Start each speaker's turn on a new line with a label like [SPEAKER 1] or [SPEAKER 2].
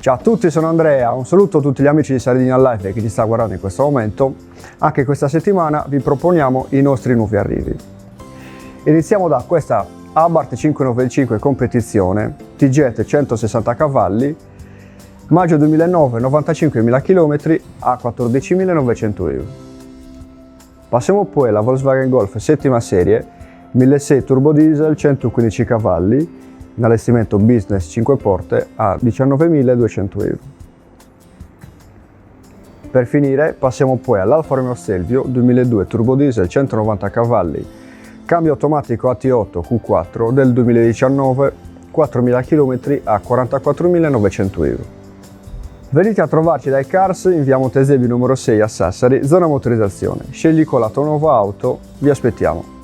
[SPEAKER 1] Ciao a tutti, sono Andrea, un saluto a tutti gli amici di Sardinia Life e chi ci sta guardando in questo momento. Anche questa settimana vi proponiamo i nostri nuovi arrivi. Iniziamo da questa Abarth 595 competizione TGET 160 cavalli, maggio 2009, 95.000 km a 14.900 euro. Passiamo poi alla Volkswagen Golf settima serie 1600 turbo diesel 115 cavalli, in allestimento business 5 porte a 19.200 euro. Per finire passiamo poi all'Alfa Romeo Stelvio 2002 turbo diesel 190 cavalli, cambio automatico AT8 Q4 del 2019, 4.000 km a 44.900 euro. Venite a trovarci dai Cars in via Montesievi numero 6 a Sassari, zona motorizzazione. Scegli con la tua nuova auto, vi aspettiamo.